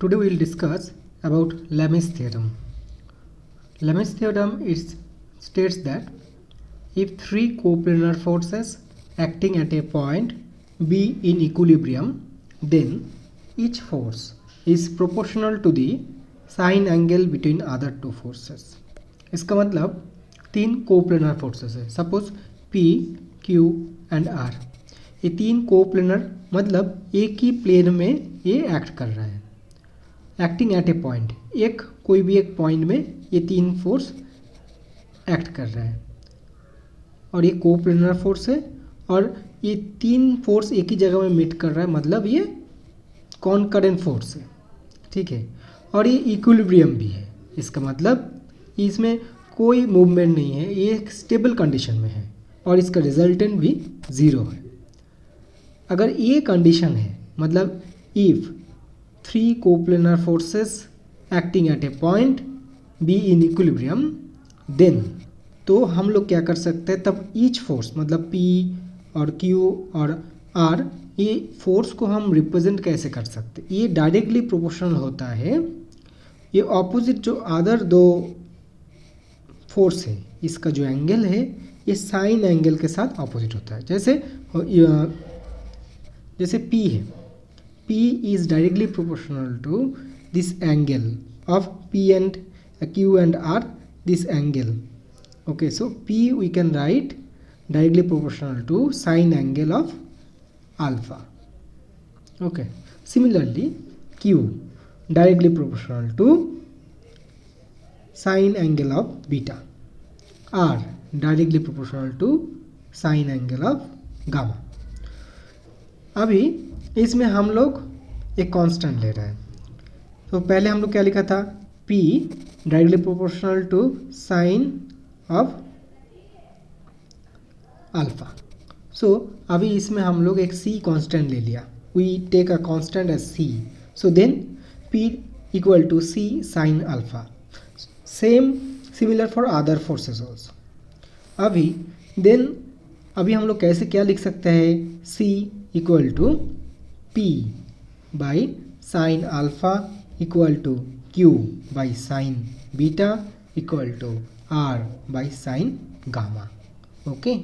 Today we will discuss about Lamy's theorem. Lamy's theorem states that if three coplanar forces acting at a point be in equilibrium, then each force is proportional to the sine angle between other two forces. इसका मतलब तीन coplanar forces है. Suppose P, Q and R. ये तीन coplanar मतलब एक ही plane में ये एक्ट कर रहा है. एक्टिंग एट ए पॉइंट, एक कोई भी एक पॉइंट में ये तीन फोर्स एक्ट कर रहा है और ये कोप्लेनर फोर्स है और ये तीन फोर्स एक ही जगह में मीट कर रहा है, मतलब ये कॉनकरेंट फोर्स है. ठीक है. और ये इक्विलिब्रियम भी है. इसका मतलब इसमें कोई मूवमेंट नहीं है, ये एक स्टेबल कंडीशन में है और इसका रिजल्टेंट भी ज़ीरो है. अगर ये कंडीशन है मतलब if three coplanar forces acting at a point be in equilibrium, then तो हम लोग क्या कर सकते हैं, तब ईच फोर्स मतलब P और Q और R, ये फोर्स को हम रिप्रेजेंट कैसे कर सकते हैं. ये डायरेक्टली प्रोपोर्शनल होता है. ये ऑपोजिट जो अदर दो फोर्स है, इसका जो एंगल है ये साइन एंगल के साथ ऑपोजिट होता है. जैसे P है, P is directly proportional to this angle of P and Q and R, this angle. Okay, so P we can write directly proportional to sine angle of alpha. Okay, similarly Q directly proportional to sine angle of beta. R directly proportional to sine angle of gamma. अभी इसमें हम लोग एक constant ले रहे हैं. तो पहले हम लोग क्या लिखा था, P directly proportional to sine of alpha. So अभी इसमें हम लोग एक C कांस्टेंट ले लिया. We take a constant as C. So then P equal to C sine alpha. Same similar for other forces also. अभी हम लोग कैसे क्या लिख सकते हैं, C equal to P by sine alpha equal to Q by sine beta equal to R by sine gamma. Okay.